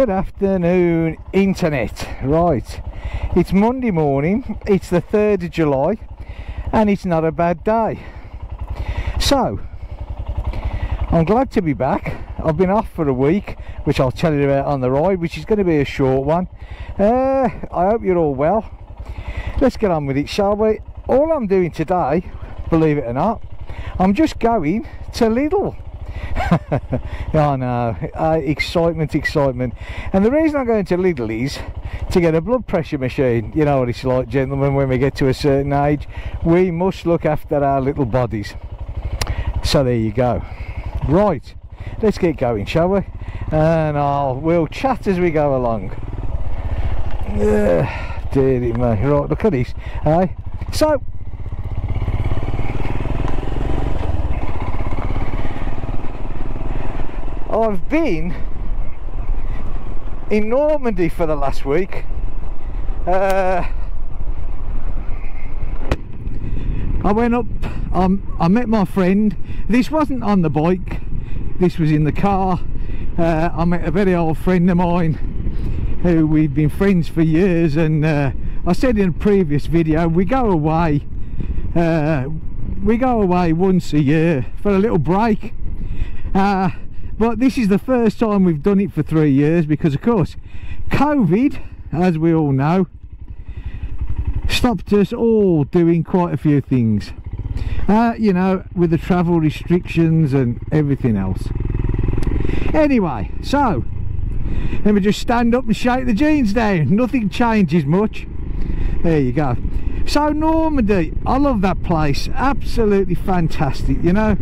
Good afternoon, internet. Right, it's Monday morning, it's the 3rd of July, and it's not a bad day. So, I'm glad to be back. I've been off for a week, which I'll tell you about on the ride, which is going to be a short one. I hope you're all well. Let's get on with it, shall we? All I'm doing today, believe it or not, I'm just going to Lidl. Oh no, excitement. And the reason I'm going to Lidl is to get a blood pressure machine. You know what it's like, gentlemen, when we get to a certain age, we must look after our little bodies. So there you go. Right, let's get going, shall we? And we'll chat as we go along. Dearie me. Right, look at this. So I've been in Normandy for the last week. I went up, I met my friend. This wasn't on the bike, this was in the car. I met a very old friend of mine who we've been friends for years, and I said in a previous video, we go away once a year for a little break. But this is the first time we've done it for 3 years, because of course COVID, as we all know, stopped us all doing quite a few things, you know, with the travel restrictions and everything else. Anyway, so let me just stand up and shake the jeans down. Nothing changes much. There you go. So Normandy, I love that place, absolutely fantastic, you know.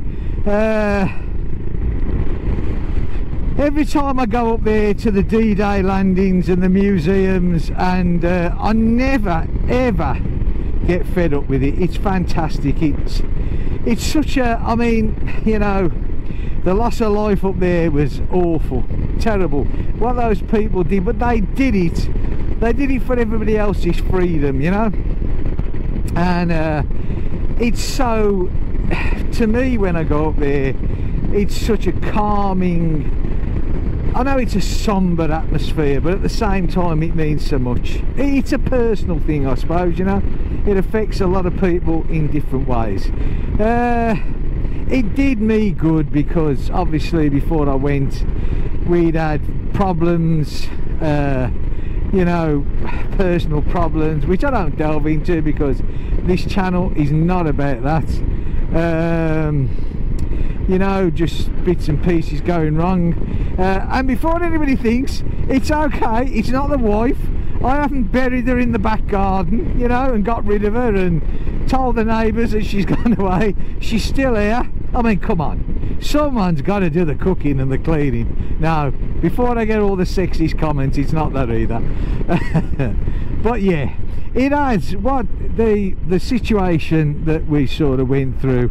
Every time I go up there to the D-Day landings and the museums, and I never ever get fed up with it. It's fantastic. It's such a, I mean, you know, the loss of life up there was awful, terrible, what those people did, but they did it for everybody else's freedom, you know. And it's so, to me, when I go up there, it's such a calming, I know it's a sombre atmosphere, but at the same time it means so much. It's a personal thing, I suppose, you know. It affects a lot of people in different ways. It did me good, because obviously before I went we'd had problems, you know, personal problems, which I don't delve into because this channel is not about that. You know, just bits and pieces going wrong, and before anybody thinks, it's okay, it's not the wife. I haven't buried her in the back garden, you know, and got rid of her and told the neighbours that she's gone away. She's still here. I mean, come on, someone's got to do the cooking and the cleaning. Now, before I get all the sexist comments, it's not that either. But yeah, it has, what the situation that we sort of went through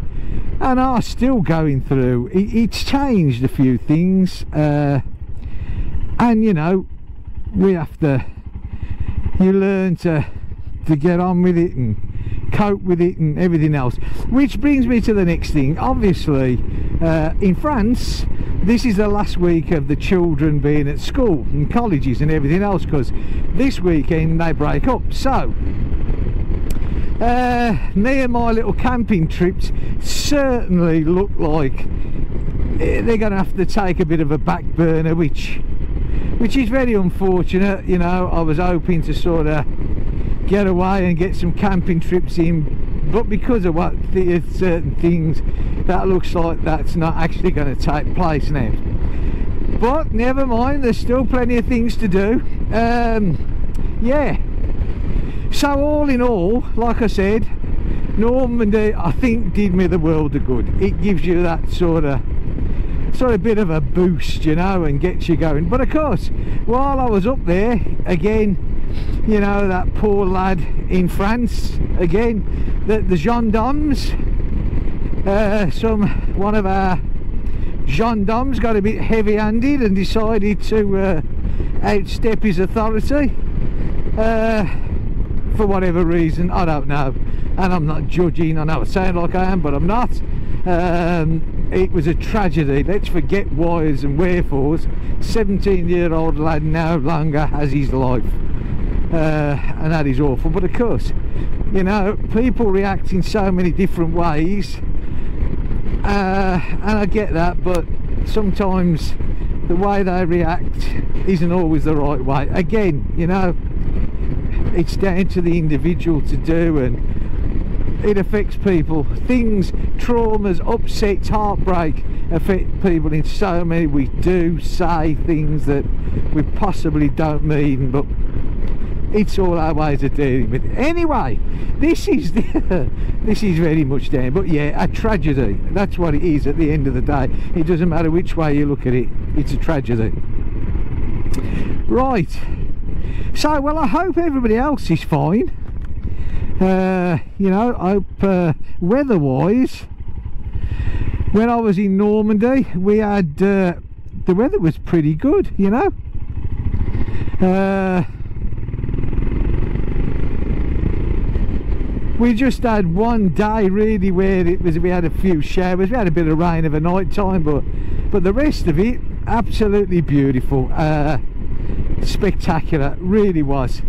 and are still going through, it's changed a few things, and you know, we have to, you learn to get on with it and cope with it and everything else. Which brings me to the next thing. Obviously, in France, this is the last week of the children being at school and colleges and everything else, because this weekend they break up. So me and my little camping trips certainly look like they're going to have to take a bit of a back burner, which is very unfortunate. You know, I was hoping to sort of get away and get some camping trips in, but because of what certain things, that looks like that's not actually going to take place now. But never mind, there's still plenty of things to do. Yeah, so all in all, like I said, Normandy, I think, did me the world of good. It gives you that sort of bit of a boost, you know, and gets you going. But of course, while I was up there, again, you know, that poor lad in France, again, the gendarmes, one of our gendarmes got a bit heavy-handed and decided to outstep his authority. For whatever reason, I don't know, and I'm not judging. I know I sound like I am, but I'm not. it was a tragedy. Let's forget whys and wherefores. 17-year-old lad no longer has his life, and that is awful. But of course, you know, people react in so many different ways, and I get that, but sometimes the way they react isn't always the right way. Again, you know, it's down to the individual to do, and it affects people. Things, traumas, upsets, heartbreak affect people in so many. We do say things that we possibly don't mean, but it's all our ways of dealing with it. Anyway, this is this is very much down, but yeah, a tragedy. That's what it is at the end of the day. It doesn't matter which way you look at it, it's a tragedy. Right, so well, I hope everybody else is fine. You know, I hope weather-wise, when I was in Normandy, we had the weather was pretty good, you know. We just had one day really where it was, we had a few showers, we had a bit of rain of a night time, but the rest of it absolutely beautiful, spectacular, really was.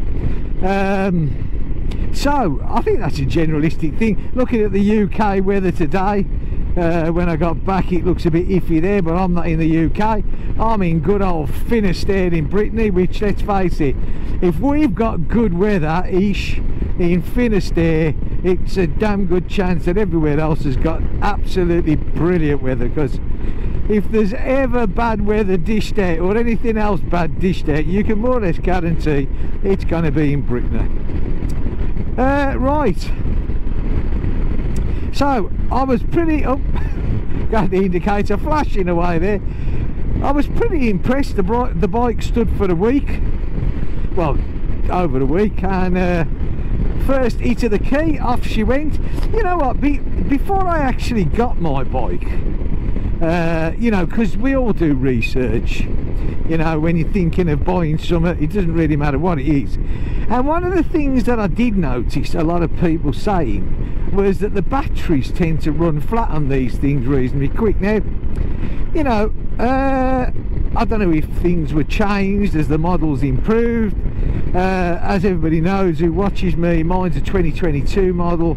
So I think that's a generalistic thing. Looking at the UK weather today, when I got back, it looks a bit iffy there, but I'm not in the UK, I'm in good old Finisterre in Brittany, which, let's face it, if we've got good weather ish in Finisterre, it's a damn good chance that everywhere else has got absolutely brilliant weather, because if there's ever bad weather dished out, or anything else bad dished out, you can more or less guarantee it's going to be in Brittany. Right, so I was pretty got the indicator flashing away there. I was pretty impressed. The bike stood for a week, well, over a week, and first hit of the key, off she went. You know what, before I actually got my bike, you know, because we all do research, you know, when you're thinking of buying something, it doesn't really matter what it is. And one of the things that I did notice a lot of people saying was that the batteries tend to run flat on these things reasonably quick. Now, you know, I don't know if things were changed as the models improved. As everybody knows who watches me, mine's a 2022 model,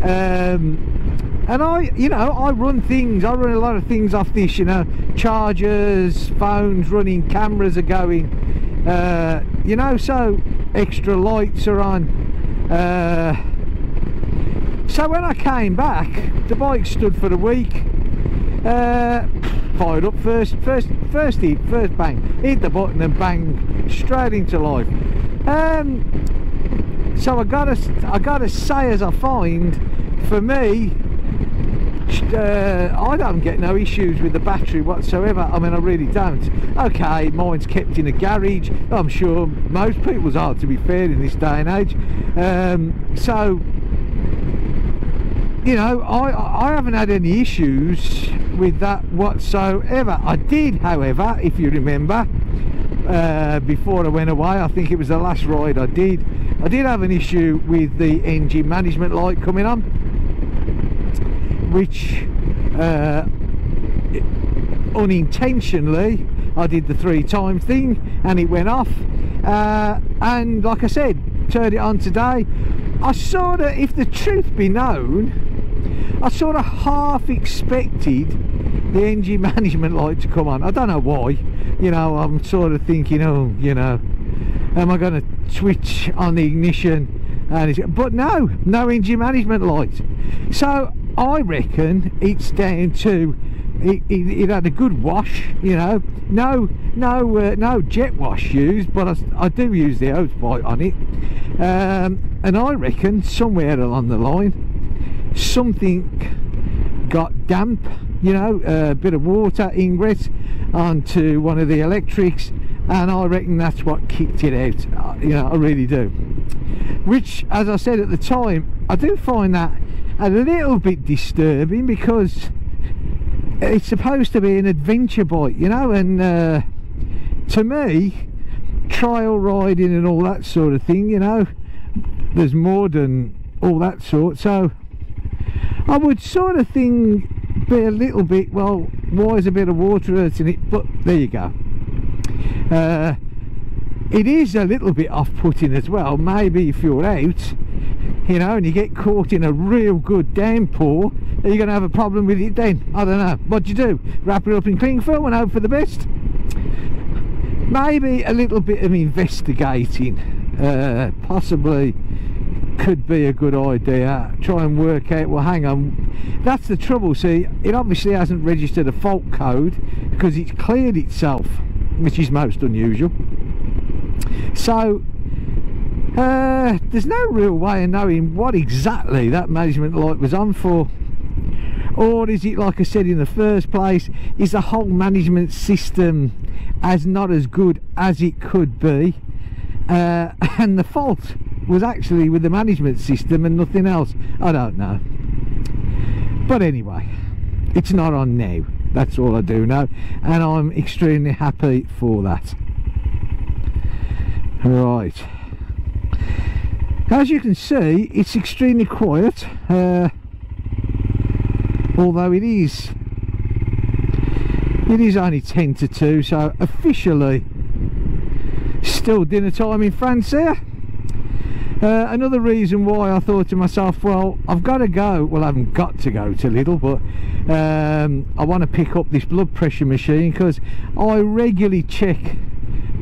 and I run a lot of things off this, you know, chargers, phones running, cameras are going, you know, so extra lights are on. So when I came back, the bike stood for a week, fired up, first bang, hit the button and bang, straight into life. So I gotta say, as I find, for me, I don't get no issues with the battery whatsoever. I mean, I really don't. Okay, mine's kept in a garage. I'm sure most people's are, to be fair, in this day and age. So, you know, I haven't had any issues with that whatsoever. I did, however, if you remember, before I went away, I think it was the last ride I did have an issue with the engine management light coming on, which unintentionally I did the 3 times thing and it went off, and like I said, turned it on today. I sort of, if the truth be known, I sort of half expected the engine management light to come on. I don't know why, you know. I'm sort of thinking, oh, you know, am I going to switch on the ignition? But no engine management light. So I reckon it's down to it had a good wash, you know, no jet wash used, but I do use the hose pipe on it, and I reckon somewhere along the line something got damp, you know, a bit of water ingress onto one of the electrics, and I reckon that's what kicked it out, you know, I really do. Which, as I said at the time, I do find that a little bit disturbing, because it's supposed to be an adventure bike, you know, and to me, trial riding and all that sort of thing, you know, there's more than all that sort. So I would sort of think be a little bit, well, why is a bit of water hurting it? But there you go. It is a little bit off-putting as well. Maybe if you're out, you know, and you get caught in a real good downpour, are you going to have a problem with it then? I don't know. What do you do? Wrap it up in cling film and hope for the best? Maybe a little bit of investigating possibly could be a good idea. Try and work out, well, hang on, that's the trouble. See, it obviously hasn't registered a fault code because it's cleared itself, which is most unusual. So there's no real way of knowing what exactly that management light was on for. Or is it, like I said in the first place, is the whole management system as not as good as it could be, and the fault was actually with the management system and nothing else? I don't know. But anyway, it's not on now. That's all I do know, and I'm extremely happy for that. Right, as you can see, it's extremely quiet, although it is only 10 to 2, so officially still dinner time in France here. Another reason why I thought to myself, well, I've got to go, well, I haven't got to go to Lidl, but I want to pick up this blood pressure machine because I regularly check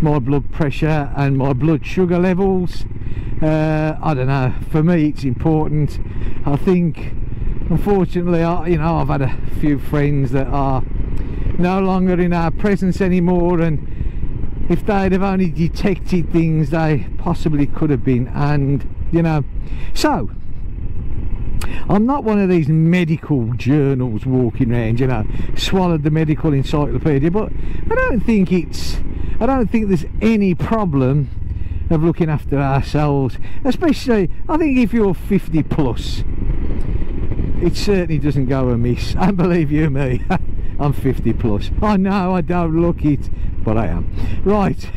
my blood pressure and my blood sugar levels. I don't know, for me it's important. I think, unfortunately, you know, I've had a few friends that are no longer in our presence anymore, and if they'd have only detected things they possibly could have been, and you know, so I'm not one of these medical journals walking around, you know, swallowed the medical encyclopedia, but I don't think there's any problem of looking after ourselves, especially I think if you're 50 plus. It certainly doesn't go amiss, and believe you me, I'm 50 plus. I know I don't look it, but I am. Right.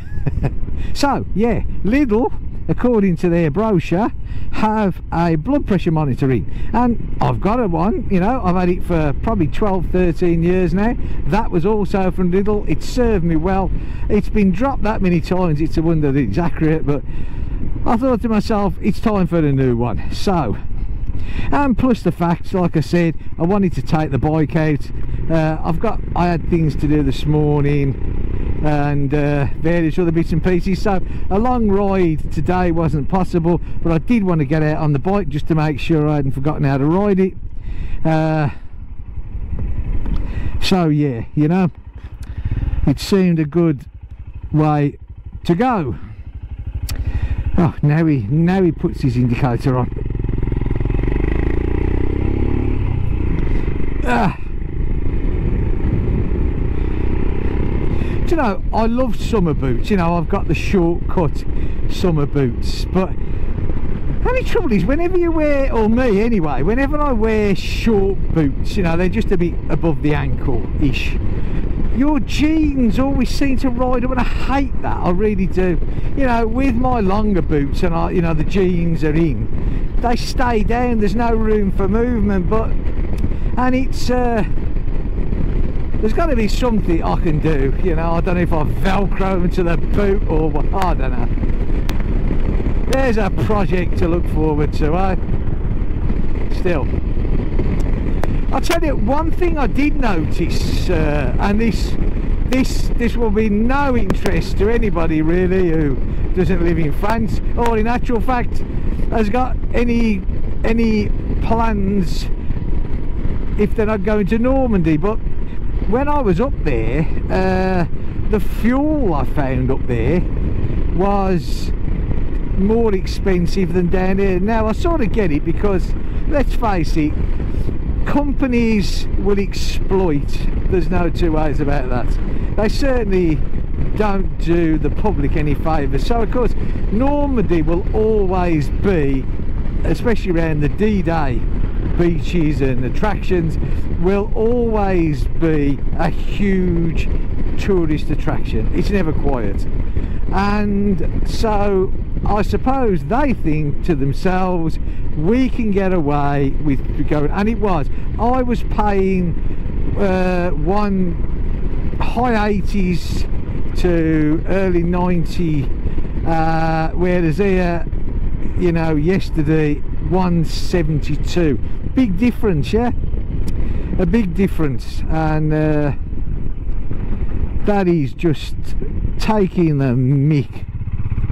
So yeah, Lidl, according to their brochure, have a blood pressure monitoring, and I've got a one, you know, I've had it for probably 12-13 years now. That was also from Lidl. It served me well. It's been dropped that many times, it's a wonder that it's accurate, but I thought to myself, it's time for a new one. So, and plus the fact, like I said, I wanted to take the bike out. I had things to do this morning and various other bits and pieces, so a long ride today wasn't possible, but I did want to get out on the bike just to make sure I hadn't forgotten how to ride it. So yeah, you know, it seemed a good way to go. Oh, now he puts his indicator on. Do you know, I love summer boots. You know, I've got the shortcut summer boots, but the only trouble is whenever you wear, or me anyway, whenever I wear short boots, you know, they're just a bit above the ankle ish, your jeans always seem to ride up, and I hate that, I really do. You know, with my longer boots, and you know, the jeans are in, they stay down, there's no room for movement, and it's there's got to be something I can do, you know. I don't know if I velcro them to the boot or what, I don't know. There's a project to look forward to, eh? Still, I'll tell you one thing I did notice, and this will be no interest to anybody really who doesn't live in France, or in actual fact has got any plans if they're not going to Normandy. But when I was up there, the fuel I found up there was more expensive than down here. Now I sort of get it, because let's face it, companies will exploit, there's no two ways about that. They certainly don't do the public any favours. So of course Normandy will always be, especially around the D-Day beaches and attractions, will always be a huge tourist attraction. It's never quiet, and so I suppose they think to themselves, we can get away with going, and it was, I was paying one high 80s to early 90, whereas here, you know, yesterday 172. Big difference, yeah, a big difference. And that is just taking the mick.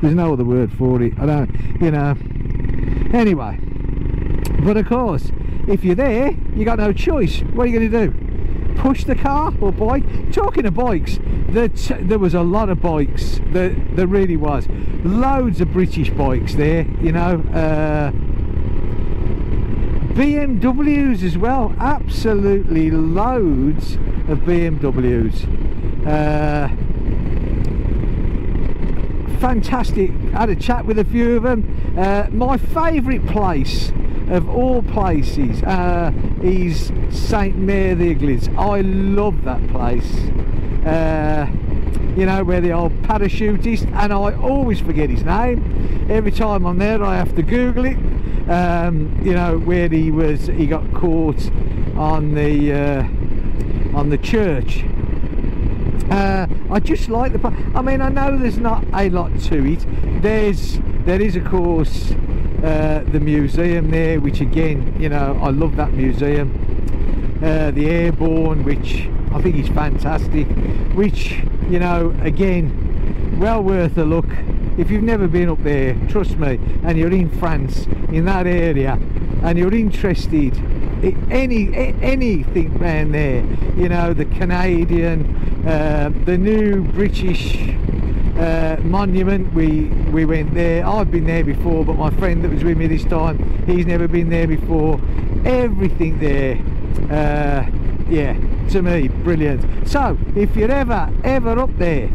There's no other word for it. I don't, you know. Anyway, but of course, if you're there, you got no choice. What are you going to do? Push the car or bike? Talking of bikes, there was a lot of bikes. There really was. Loads of British bikes there, you know. BMWs as well. Absolutely loads of BMWs. Fantastic. I had a chat with a few of them. My favourite place of all places is St Mary-the-Iglesias. I love that place. You know, where the old parachutist, and I always forget his name. Every time I'm there I have to Google it. You know, where he got caught on the church. I just like the place. I mean, I know there's not a lot to it. There is of course the museum there, which again, you know, I love that museum. The Airborne, which I think is fantastic, which, you know, again, well worth a look. If you've never been up there, trust me, and you're in France, in that area, and you're interested in anything around there, you know, the Canadian, the new British monument, we went there. I've been there before, but my friend that was with me this time, he's never been there before. Everything there, yeah, to me, brilliant. So if you're ever up there,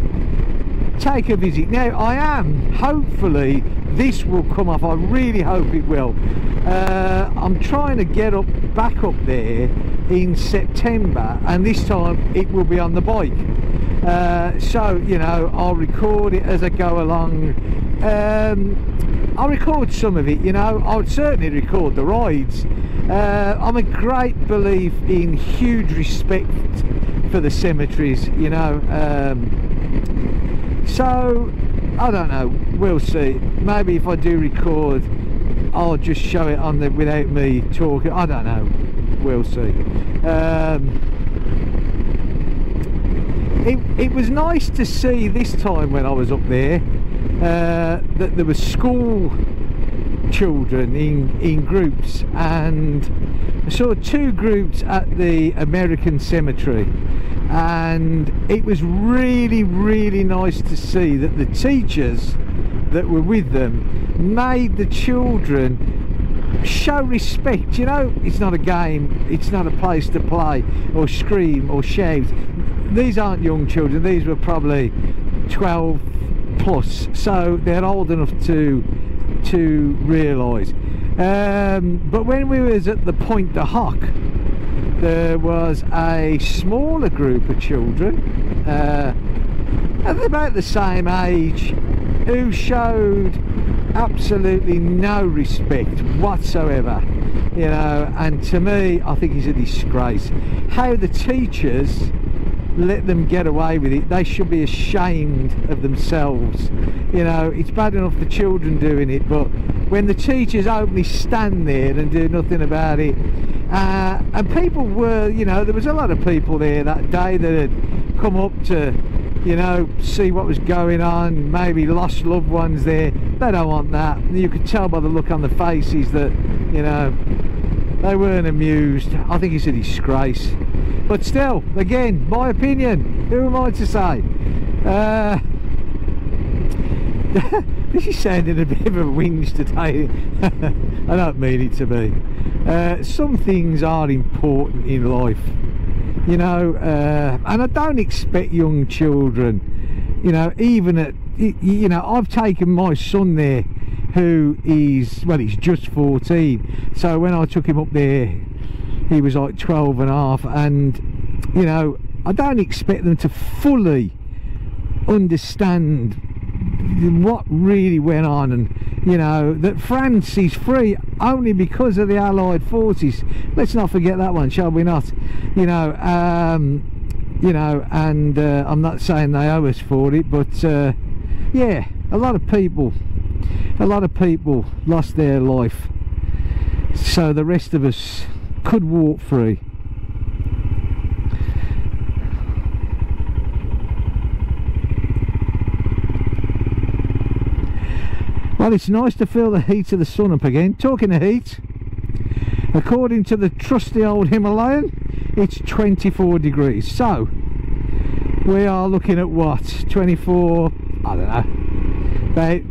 take a visit. Now I am, hopefully this will come off, I really hope it will. I'm trying to get back up there in September, and this time it will be on the bike. So, you know, I'll record it as I go along. I'll record some of it, you know. I'll certainly record the rides. I'm a great believer in huge respect for the cemeteries, you know. So I don't know, we'll see. Maybe if I do record, I'll just show it on without me talking. I don't know, we'll see. It was nice to see this time when I was up there that there were school children in groups, and I saw two groups at the American cemetery, and it was really nice to see that the teachers that were with them made the children show respect. You know, it's not a game, it's not a place to play or scream or shout. These aren't young children, these were probably 12 plus, so they're old enough to realise. But when we was at the Point de Hoc, there was a smaller group of children of about the same age who showed absolutely no respect whatsoever, you know. And to me, I think it's a disgrace how the teachers let them get away with it. They should be ashamed of themselves, you know. It's bad enough the children doing it, but when the teachers openly stand there and do nothing about it, and people were, you know, there was a lot of people there that day that had come up to, you know, see what was going on, maybe lost loved ones there. They don't want that. You could tell by the look on the faces that, you know, they weren't amused. I think it's a disgrace. But still, again, my opinion, who am I to say? This is sounding a bit of a whinge today. I don't mean it to be. Some things are important in life, you know, and I don't expect young children, you know, even at, you know, I've taken my son there who is, well, he's just 14, so when I took him up there he was like 12 and a half, and you know, I don't expect them to fully understand what really went on, and you know that France is free only because of the Allied forces. Let's not forget that one, shall we not? You know, and I'm not saying they owe us for it, but yeah, a lot of people lost their life so the rest of us could walk free. Well, it's nice to feel the heat of the sun up again. Talking of heat, according to the trusty old Himalayan, it's 24 degrees. So we are looking at what, 24, I don't know, about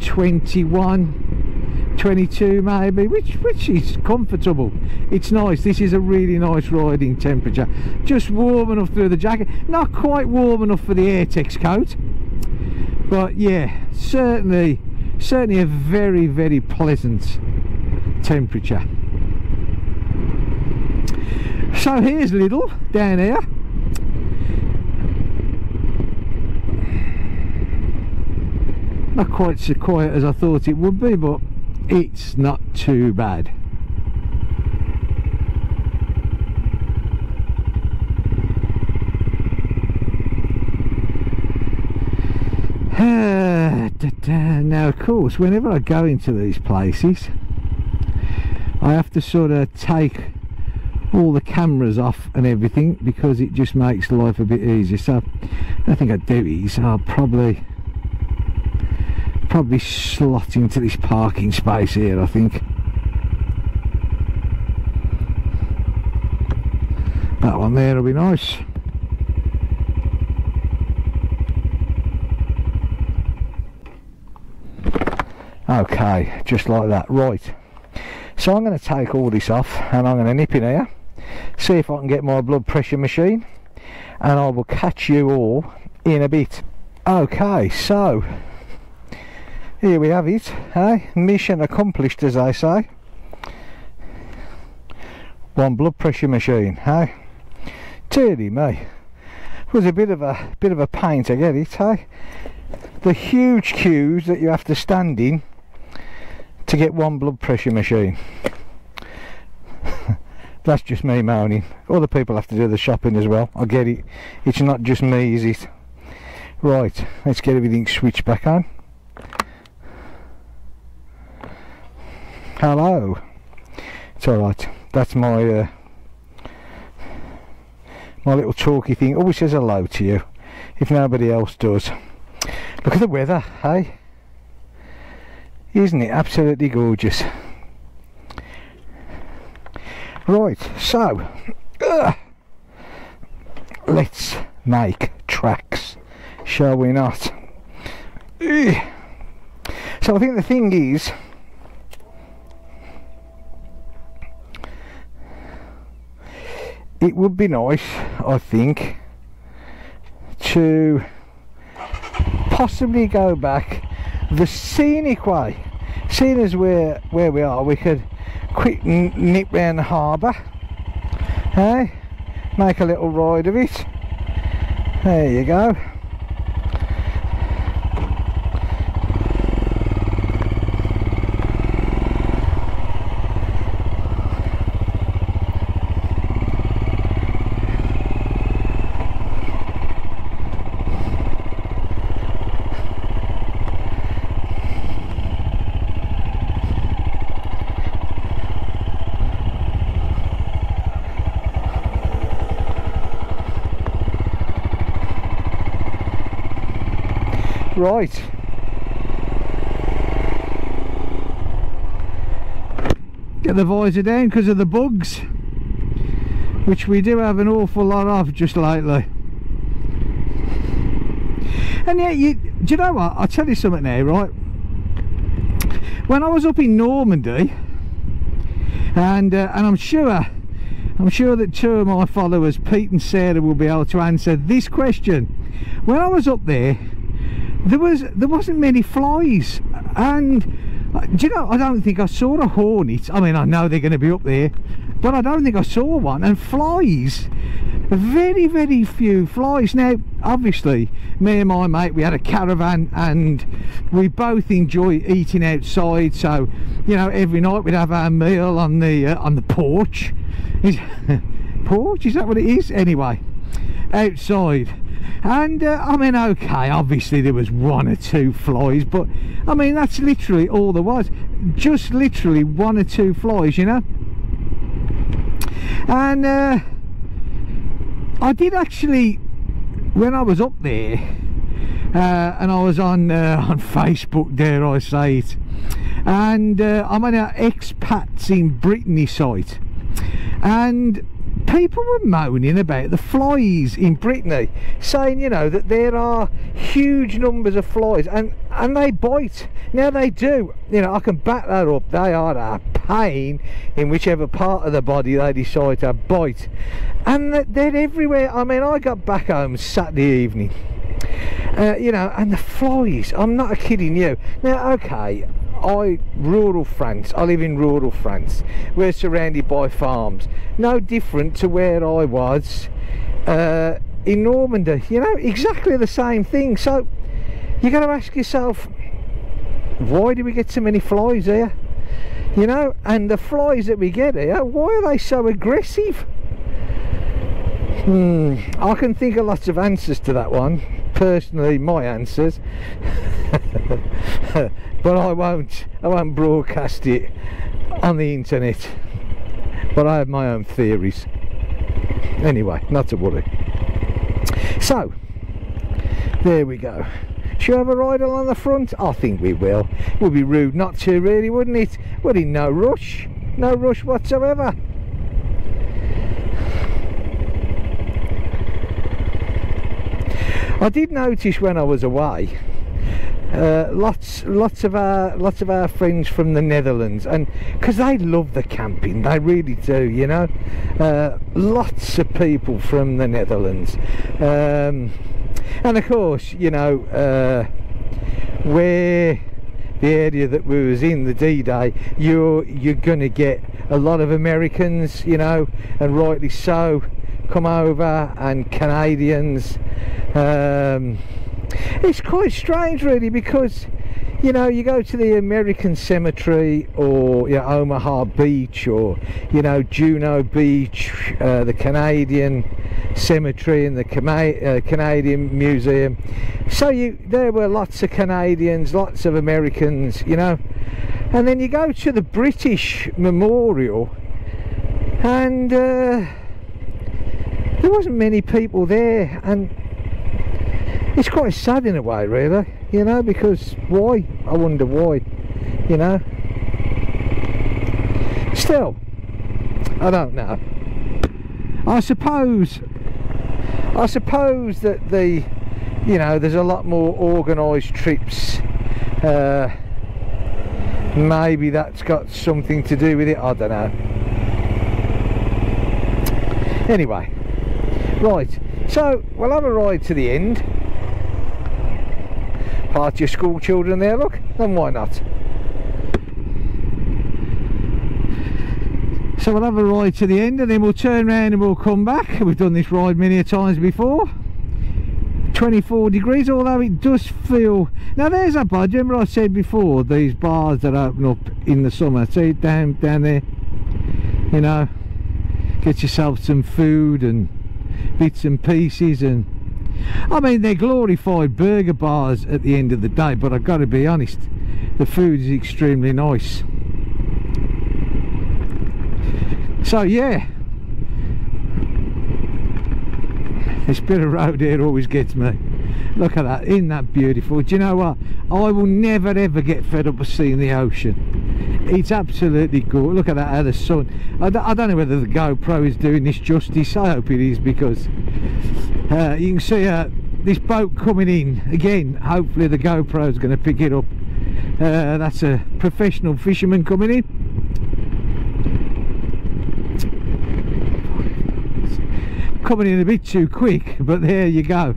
21, 22 maybe, which is comfortable. It's nice. This is a really nice riding temperature. Just warm enough through the jacket, not quite warm enough for the Airtex coat, but yeah, certainly a very, very pleasant temperature. So here's Lidl down here. Not quite so quiet as I thought it would be, but it's not too bad. Now of course, whenever I go into these places I have to sort of take all the cameras off and everything, because it just makes life a bit easier. So I think I do is I'll probably slot into this parking space here, I think. That one there will be nice. Okay, just like that. Right, so I'm going to take all this off and I'm going to nip in here, see if I can get my blood pressure machine, and I will catch you all in a bit. Okay, so here we have it, eh? Mission accomplished, as I say. One blood pressure machine, eh? Dearly me, it was a bit of a pain to get it, eh? The huge queues that you have to stand in to get one blood pressure machine. That's just me moaning. Other people have to do the shopping as well. I get it. It's not just me, is it? Right, let's get everything switched back on. Hello. It's alright. That's my my little talky thing. Always says hello to you if nobody else does. Look at the weather, hey? Isn't it absolutely gorgeous? Right, so let's make tracks, shall we not? So I think the thing is, it would be nice, I think, to possibly go back the scenic way. Seeing as where we are, we could quick nip round the harbour, hey? Make a little ride of it. There you go. Right, get the visor down because of the bugs, which we do have an awful lot of just lately. And yeah, do you know what, I'll tell you something now, right? When I was up in Normandy, and I'm sure that two of my followers, Pete and Sarah, will be able to answer this question. When I was up there, there wasn't many flies, and do you know, I don't think I saw a hornet. I mean, I know they're going to be up there, but I don't think I saw one. And flies, very, very few flies. Now, obviously, me and my mate, we had a caravan and we both enjoy eating outside. So, you know, every night we'd have our meal on the porch. Porch, is that what it is? Anyway, outside. And I mean, okay, obviously there was one or two flies, but I mean, that's literally all there was. Just literally one or two flies, you know. And I did actually, when I was up there, and I was on Facebook, dare I say it, and I'm on our expats in Brittany site, and people were moaning about the flies in Brittany, saying, you know, that there are huge numbers of flies, and they bite. Now they do, you know, I can back that up. They are a pain in whichever part of the body they decide to bite, and they're everywhere. I mean, I got back home Saturday evening, you know, and the flies, I'm not kidding you. Now, okay, rural France, I live in rural France, we're surrounded by farms, no different to where I was in Normandy, you know, exactly the same thing. So you got to ask yourself, why do we get so many flies here, you know? And the flies that we get here, why are they so aggressive? I can think of lots of answers to that one, personally, my answers. But I won't broadcast it on the internet. But I have my own theories. Anyway, not to worry. So, there we go. Should we have a ride along the front? I think we will. It would be rude not to, really, wouldn't it? We're in no rush. No rush whatsoever. I did notice when I was away, lots of our friends from the Netherlands, and because they love the camping, they really do, you know. Lots of people from the Netherlands, and of course, you know, where the area that we was in, the D-Day, you're gonna get a lot of Americans, you know, and rightly so, come over, and Canadians. It's quite strange, really, because, you know, you go to the American cemetery, or, you know, Omaha Beach, or, you know, Juno Beach, the Canadian cemetery and the Canadian museum. So there were lots of Canadians, lots of Americans, you know. And then you go to the British Memorial, and there wasn't many people there, and it's quite sad in a way, really, you know, because why? I wonder why, you know. Still, I don't know. I suppose that you know, there's a lot more organised trips. Maybe that's got something to do with it, I don't know. Anyway, right, so we'll have a ride to the end. Part of your school children there, look, then why not? So we'll have a ride to the end, and then we'll turn around and we'll come back. We've done this ride many a times before. 24 degrees, although it does feel... Now there's a bar, remember I said before, these bars that open up in the summer. See it down there, you know, get yourself some food and bits and pieces, and I mean, they're glorified burger bars at the end of the day, but I've got to be honest, the food is extremely nice. So yeah, this bit of road here always gets me. Look at that, isn't that beautiful? Do you know what? I will never ever get fed up of seeing the ocean. It's absolutely good. Look at that, how the sun... I don't know whether the GoPro is doing this justice. I hope it is, because you can see this boat coming in. Again, hopefully the GoPro is going to pick it up. That's a professional fisherman coming in. Coming in a bit too quick, but there you go.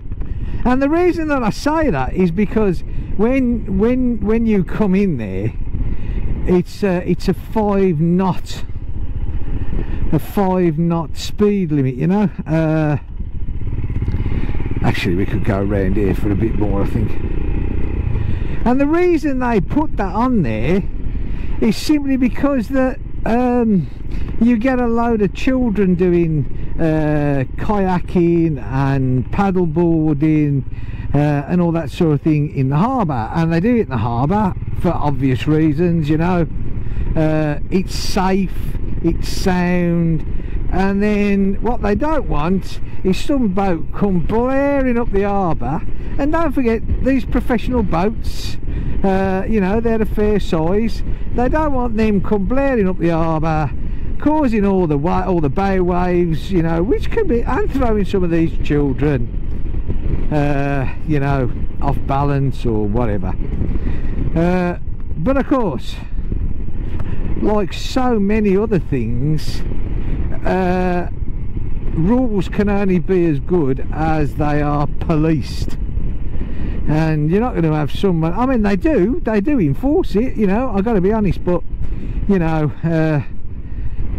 And the reason that I say that is because when you come in there, it's a 5 knot a 5-knot speed limit, you know. Actually, we could go around here for a bit more, I think. And the reason they put that on there is simply because that you get a load of children doing kayaking and paddleboarding and all that sort of thing in the harbour, and they do it in the harbour for obvious reasons, you know. It's safe, it's sound, and then what they don't want is some boat come blaring up the harbour. And don't forget, these professional boats, you know, they're a fair size. They don't want them come blaring up the harbour, causing all the bay waves, you know, which can be, and throwing some of these children, you know, off balance or whatever. But of course, like so many other things, rules can only be as good as they are policed. And you're not going to have someone, I mean, they do enforce it, you know, I've got to be honest, but you know,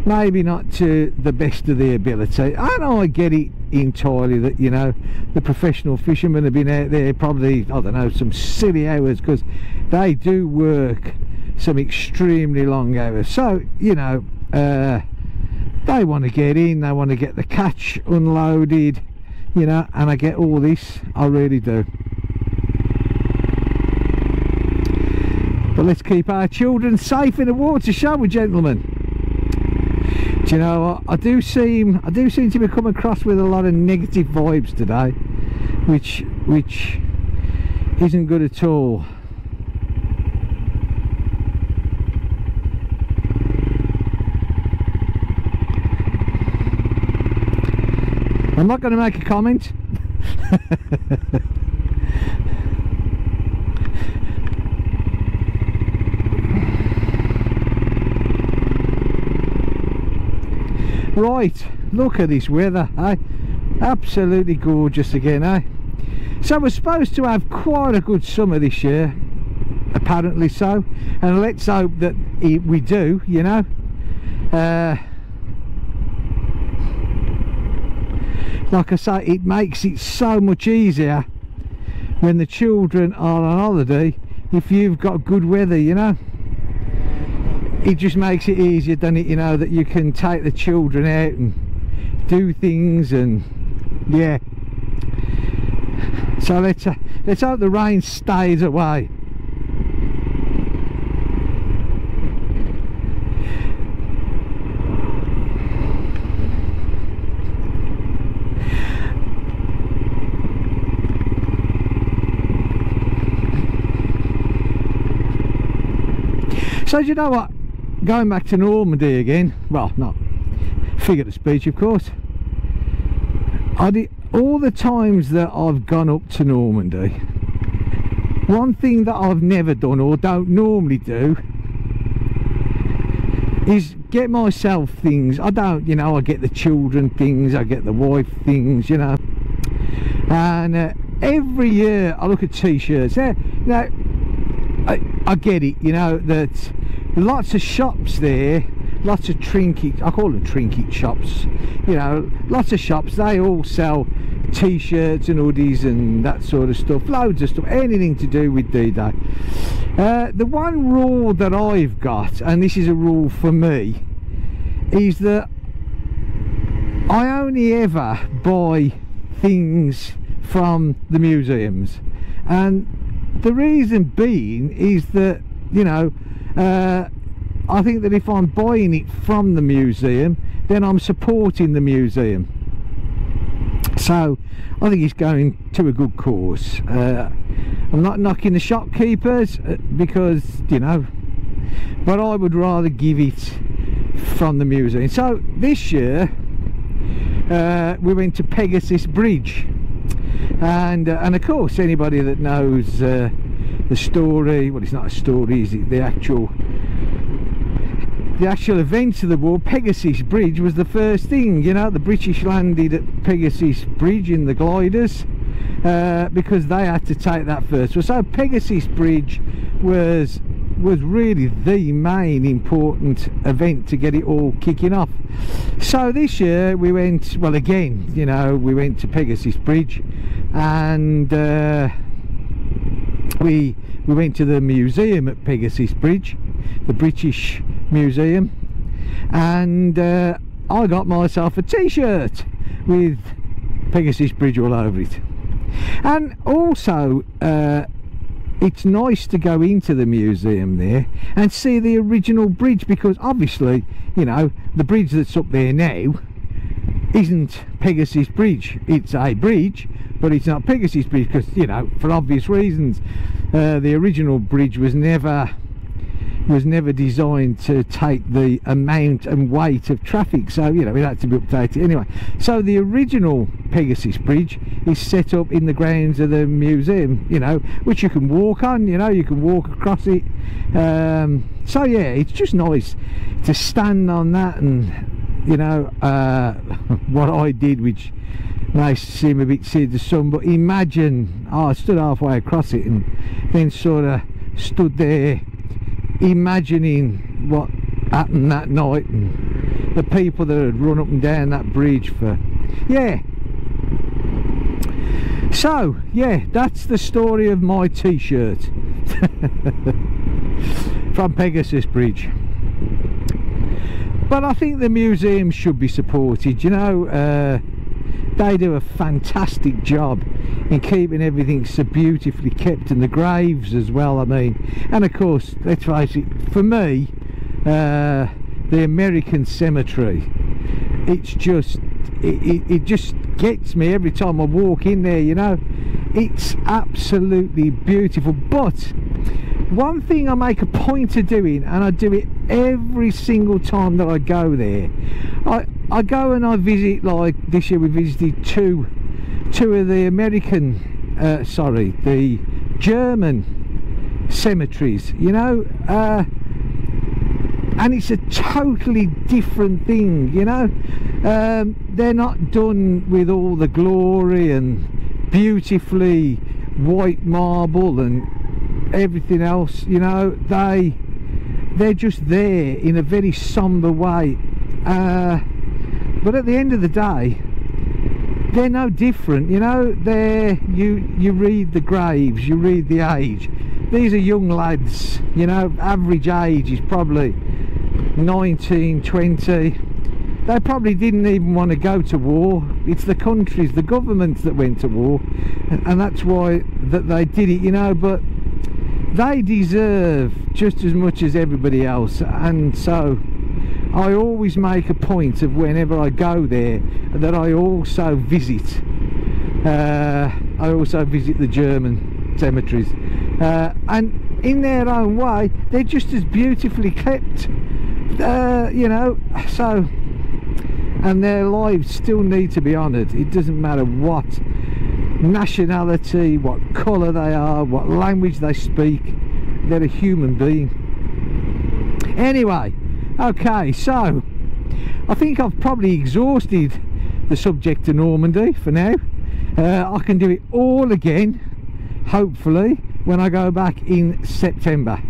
maybe not to the best of their ability. And I get it entirely that, you know, the professional fishermen have been out there probably, I don't know, some silly hours, because they do work some extremely long hours. So, you know, they want to get in, they want to get the catch unloaded, you know, and I get all this, I really do. But let's keep our children safe in the water, shall we, gentlemen? Do you know, I do seem to be coming across with a lot of negative vibes today, which isn't good at all. I'm not going to make a comment. Right, look at this weather, eh? Absolutely gorgeous again, eh? So we're supposed to have quite a good summer this year, apparently so, and let's hope that we do, you know. Like I say, it makes it so much easier when the children are on holiday if you've got good weather, you know. It just makes it easier, doesn't it, you know, that you can take the children out and do things, and yeah. So let's hope the rain stays away. So do you know what? Going back to Normandy again, well, not figure of speech, of course. All the times that I've gone up to Normandy, one thing that I've never done or don't normally do is get myself things. I don't, you know, I get the children things, I get the wife things, you know. And every year I look at t-shirts. Now, I get it, you know, that lots of shops there, lots of trinket, I call them trinket shops, you know, lots of shops, they all sell t-shirts and hoodies and that sort of stuff, loads of stuff, anything to do with D-Day. The one rule that I've got, and this is a rule for me, is that I only ever buy things from the museums. And the reason being is that, you know, I think that if I'm buying it from the museum, then I'm supporting the museum. So I think it's going to a good cause. I'm not knocking the shopkeepers because, you know, but I would rather give it from the museum. So this year we went to Pegasus Bridge, and of course anybody that knows the story, well, it's not a story, is it, the actual events of the war, Pegasus Bridge was the first thing, you know. The British landed at Pegasus Bridge in the gliders because they had to take that first. So Pegasus Bridge was was really the main important event to get it all kicking off. So this year we went, well, again, you know, we went to Pegasus Bridge, and we went to the museum at Pegasus Bridge, the British Museum, and I got myself a t-shirt with Pegasus Bridge all over it. And also it's nice to go into the museum there and see the original bridge, because obviously, you know, the bridge that's up there now isn't Pegasus Bridge. It's a bridge, but it's not Pegasus Bridge, because, you know, for obvious reasons. The original bridge was never designed to take the amount and weight of traffic, so, you know, it had to be updated anyway. So the original Pegasus Bridge is set up in the grounds of the museum, you know, which you can walk on, you know, you can walk across it. So yeah, it's just nice to stand on that, and, you know, what I did, which may seem a bit silly to some, but imagine, I stood halfway across it and then sort of stood there imagining what happened that night, and the people that had run up and down that bridge for, yeah. So yeah, that's the story of my t-shirt from Pegasus Bridge. But I think the museum should be supported, you know. They do a fantastic job in keeping everything so beautifully kept, and the graves as well, I mean. And of course, let's face it, for me, the American cemetery, it's just, it just gets me every time I walk in there, you know. It's absolutely beautiful. But one thing I make a point of doing, and I do it every single time that I go there, I go and I visit, like this year we visited two of the American, the German cemeteries, you know, and it's a totally different thing, you know. They're not done with all the glory and beautifully white marble and everything else, you know. They're just there in a very somber way, but at the end of the day, they're no different, you know. You read the graves, you read the age. These are young lads, you know, average age is probably 19, 20. They probably didn't even want to go to war. It's the countries, the governments that went to war, and that's why that they did it, you know. But they deserve just as much as everybody else, and so I always make a point of, whenever I go there, that I also visit the German cemeteries, and in their own way they're just as beautifully kept, you know. So, and their lives still need to be honoured. It doesn't matter what nationality, what colour they are, what language they speak, they're a human being. Anyway, okay, so I think I've probably exhausted the subject of Normandy for now. I can do it all again, hopefully, when I go back in September.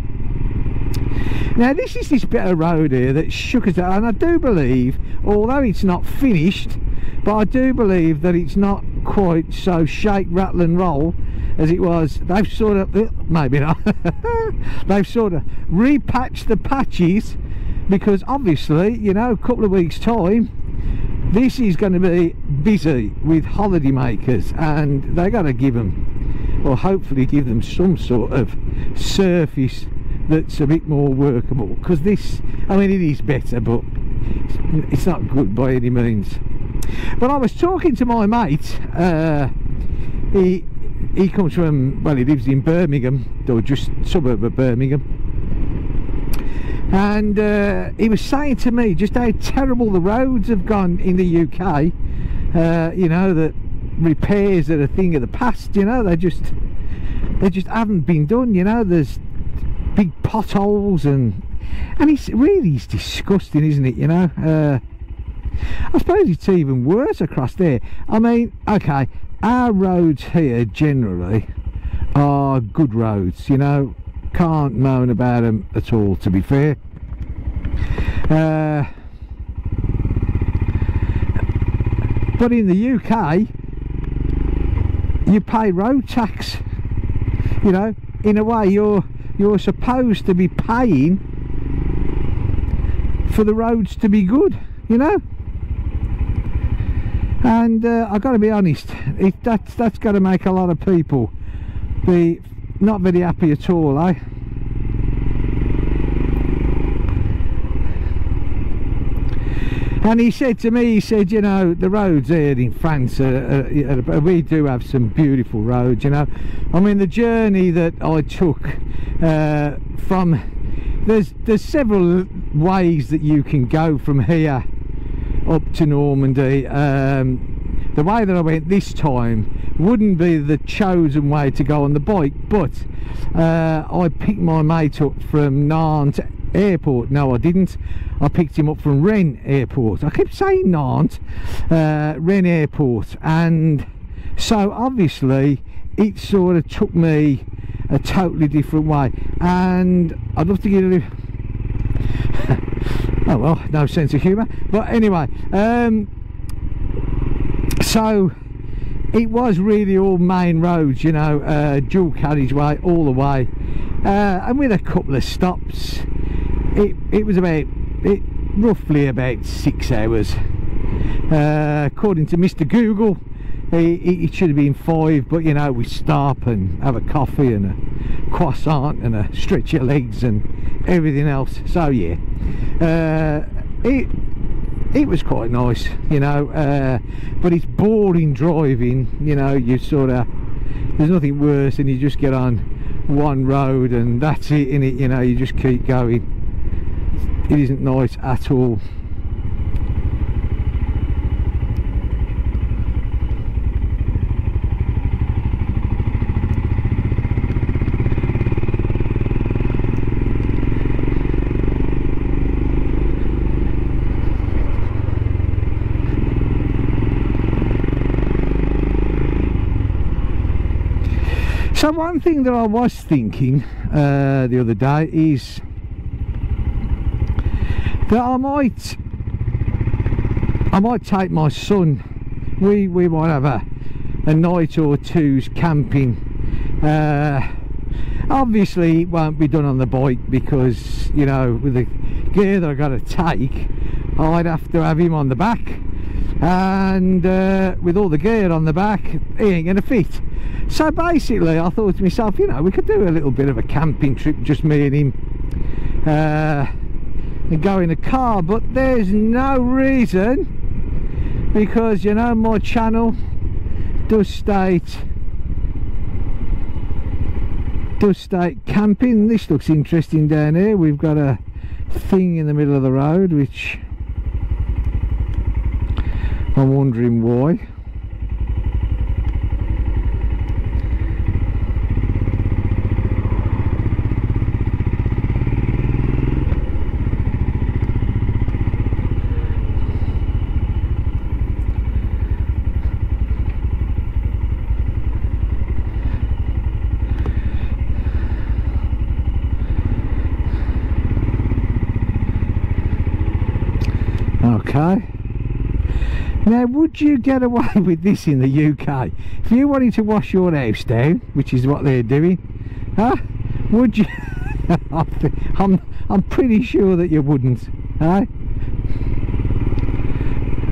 Now this is this bit of road here that shook us down, and I do believe, although it's not finished, but I do believe that it's not quite so shake, rattle and roll as it was. They've sort of, maybe not, they've sort of repatched the patches, because obviously, you know, a couple of weeks time this is going to be busy with holiday makers, and they're going to give them, or hopefully give them, some sort of surface that's a bit more workable, because this, I mean, it is better, but it's not good by any means. But I was talking to my mate, he comes from, well, he lives in Birmingham, or just suburb of Birmingham, and he was saying to me just how terrible the roads have gone in the UK. You know, that repairs are a thing of the past, you know. They just haven't been done, you know. There's big potholes, and it's really, it's disgusting, isn't it, you know. I suppose it's even worse across there. I mean, okay, our roads here generally are good roads, you know. can't moan about them at all, to be fair. But in the UK, you pay road tax. You know, in a way, you're supposed to be paying for the roads to be good, you know. And I've got to be honest, that's got to make a lot of people be not very happy at all, eh? And he said to me, he said, you know, the roads here in France, we do have some beautiful roads, you know. I mean, the journey that I took from, there's several ways that you can go from here up to Normandy. The way that I went this time wouldn't be the chosen way to go on the bike, but I picked my mate up from Nantes airport. No, I didn't. I picked him up from Rennes airport. I kept saying Nantes, Rennes airport, and so obviously it sort of took me a totally different way. And I'd love to give it oh well, no sense of humour, but anyway, so it was really all main roads, you know, dual carriageway all the way, and with a couple of stops. It was roughly about 6 hours. According to Mr. Google, it should have been 5, but you know, we stop and have a coffee and a croissant and a stretch your legs and everything else. So yeah, it was quite nice, you know, but it's boring driving, you know. You sort of, there's nothing worse than you just get on one road and that's it, innit, you know, you just keep going. It isn't nice at all. So one thing that I was thinking the other day is that I might take my son. We might have a night or two's camping. Obviously it won't be done on the bike because, you know, with the gear that I've got to take, I'd have to have him on the back, and with all the gear on the back, he ain't gonna fit. So basically I thought to myself, you know, we could do a little bit of a camping trip, just me and him, and go in a car. But there's no reason, because you know my channel does state camping. This looks interesting down here. We've got a thing in the middle of the road which I'm wondering why. Okay, now would you get away with this in the UK? If you wanted to wash your house down, which is what they're doing, huh? Would you? I'm pretty sure that you wouldn't, huh?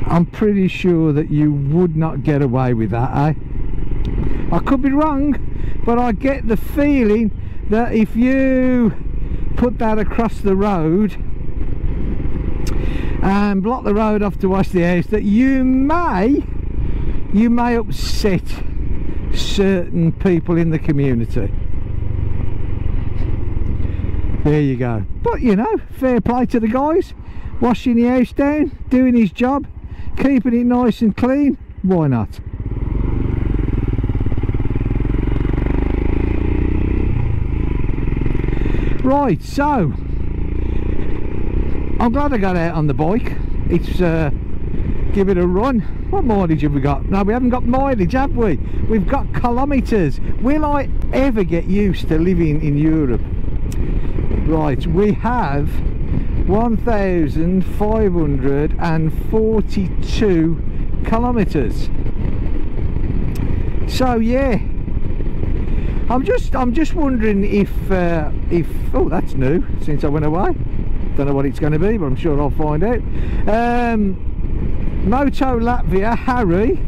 I'm pretty sure that you would not get away with that, eh? I could be wrong, but I get the feeling that if you put that across the road and block the road off to wash the house, that you may upset certain people in the community. There you go. But you know, fair play to the guys, washing the house down, doing his job, keeping it nice and clean. Why not? Right, so I'm glad I got out on the bike. It's give it a run. What mileage have we got? No, we haven't got mileage, have we? We've got kilometres. Will I ever get used to living in Europe? Right, we have 1,542 kilometers. So yeah, I'm just wondering if oh, that's new since I went away. Don't know what it's going to be, but I'm sure I'll find out. Moto Latvia Harry,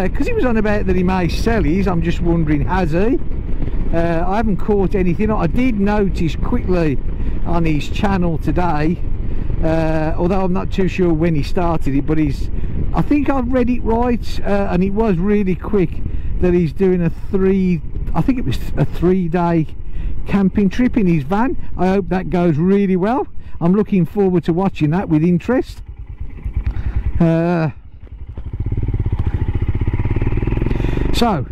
because he was on about that he may sell his. I'm just wondering, has he? I haven't caught anything. I did notice quickly on his channel today, although I'm not too sure when he started it, but I think I've read it right, and it was really quick, that he's doing I think it was a 3-day camping trip in his van. I hope that goes really well. I'm looking forward to watching that with interest. So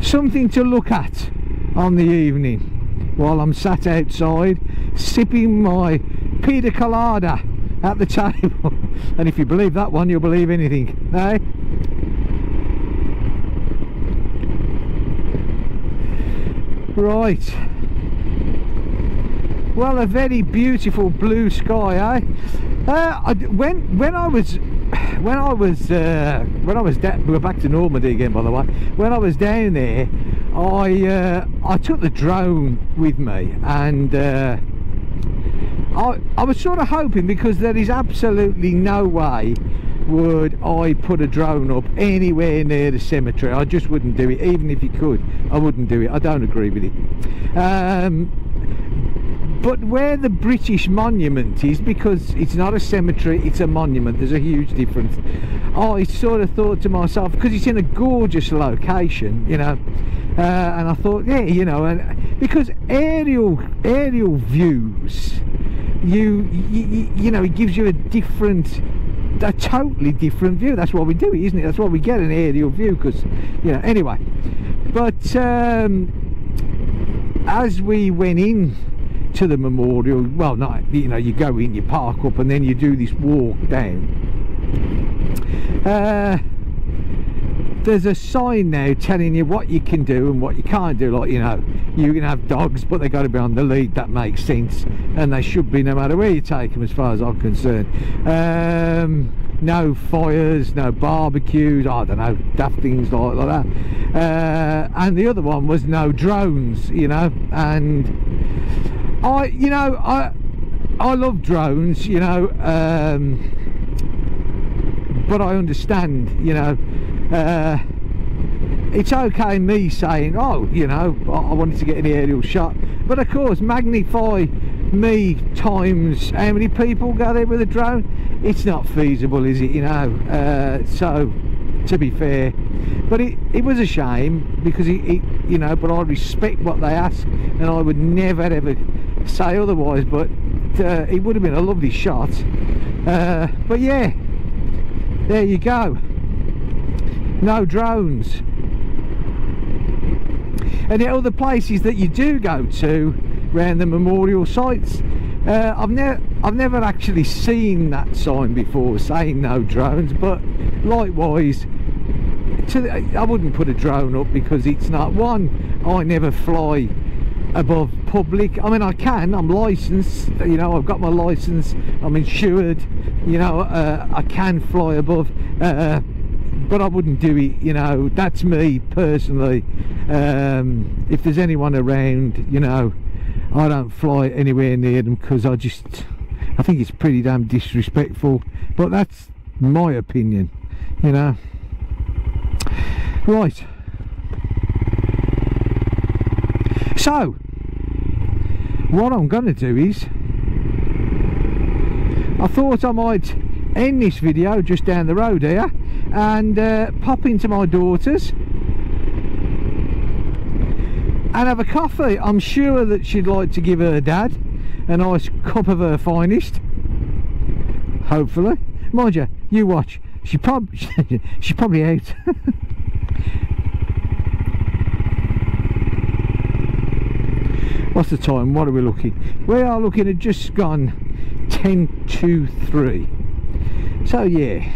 something to look at on the evening while I'm sat outside sipping my pina colada at the table. And if you believe that one, you'll believe anything, eh? Right, well, a very beautiful blue sky, eh? When I was down, we're back to Normandy again, by the way. When I was down there, I took the drone with me, and I was sort of hoping, because there is absolutely no way would I put a drone up anywhere near the cemetery. I just wouldn't do it. Even if you could, I wouldn't do it. I don't agree with it. But where the British monument is, because it's not a cemetery, it's a monument, there's a huge difference. I sort of thought to myself, because it's in a gorgeous location, you know, and I thought, yeah, you know, and because aerial views, you know, it gives you a totally different view. That's why we do it, isn't it? That's why we get an aerial view, because, you know, anyway. But as we went in to the memorial, well, not, you know, you go in, you park up, and then you do this walk down. There's a sign now telling you what you can do and what you can't do. Like, you know, you can have dogs, but they got to be on the lead. That makes sense, and they should be, no matter where you take them, as far as I'm concerned. No fires, no barbecues, I don't know, daft things like that. And the other one was no drones, you know. And I love drones, you know, but I understand, you know, it's okay me saying, oh, you know, I wanted to get an aerial shot, but of course magnify me times how many people go there with a drone. It's not feasible, is it, you know? So to be fair, but it was a shame, because you know, but I respect what they ask, and I would never ever say otherwise. But it would have been a lovely shot. But yeah, there you go, no drones. And the other places that you do go to around the memorial sites, I've never actually seen that sign before saying no drones, but likewise, I wouldn't put a drone up, because it's not, one, I never fly above public. I mean, I can, I'm licensed, you know, I've got my license, I'm insured, you know, I can fly above, but I wouldn't do it, you know. That's me personally. If there's anyone around, you know, I don't fly anywhere near them, because I think it's pretty damn disrespectful, but that's my opinion, you know. Right, so what I'm going to do is, I thought I might end this video just down the road here and pop into my daughter's and have a coffee. I'm sure that she'd like to give her dad a nice cup of her finest, hopefully. Mind you, you watch, she's probably out. What's the time? What are we looking? We are looking at just gone 10 to 3. So yeah,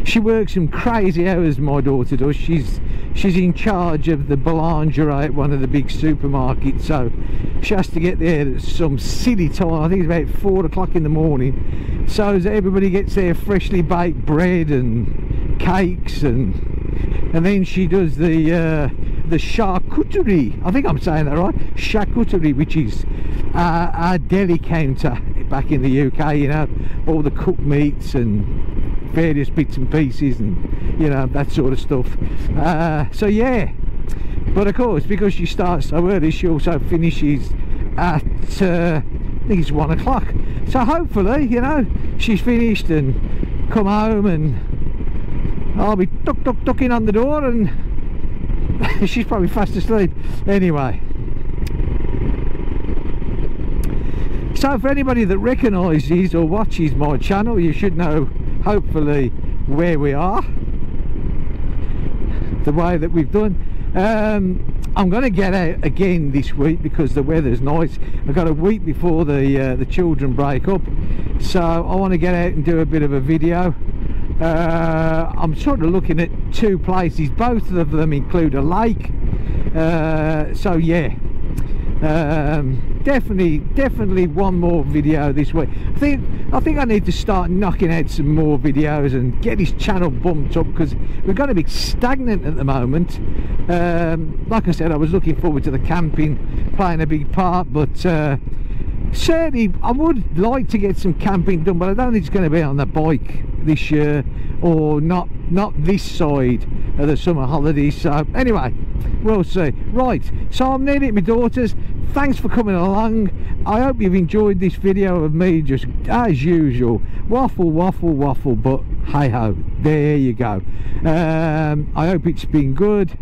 she works some crazy hours, my daughter does. She's she's in charge of the boulangerie at one of the big supermarkets, so she has to get there at some silly time. I think it's about 4 o'clock in the morning, so that everybody gets their freshly baked bread and cakes, and then she does the charcuterie. I think I'm saying that right, charcuterie, which is our deli counter back in the UK, you know, all the cooked meats and various bits and pieces, and you know, that sort of stuff. So yeah, but of course, because she starts so early, she also finishes at I think it's 1 o'clock. So hopefully, you know, she's finished and come home, and I'll be ducking on the door, and she's probably fast asleep anyway. So for anybody that recognises or watches my channel, you should know hopefully where we are, the way that we've done. I'm going to get out again this week because the weather's nice. I've got a week before the children break up, so I want to get out and do a bit of a video. I'm sort of looking at 2 places, both of them include a lake, so yeah, definitely one more video this week. I think I need to start knocking out some more videos and get this channel bumped up, because we're going to be stagnant at the moment. Like I said, I was looking forward to the camping playing a big part, but certainly I would like to get some camping done, but I don't think it's going to be on the bike this year, or not this side of the summer holidays. So anyway, we'll see. Right, so I'm nearly at my daughter's. Thanks for coming along. I hope you've enjoyed this video of me just as usual waffle, but hey ho, there you go. I hope it's been good.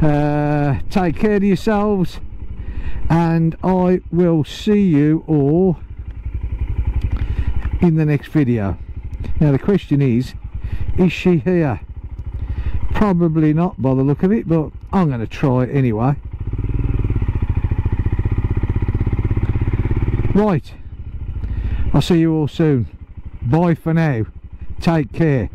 Take care of yourselves, and I will see you all in the next video. Now the question is she here? Probably not by the look of it, but I'm going to try it anyway. Right, I'll see you all soon. Bye for now. Take care.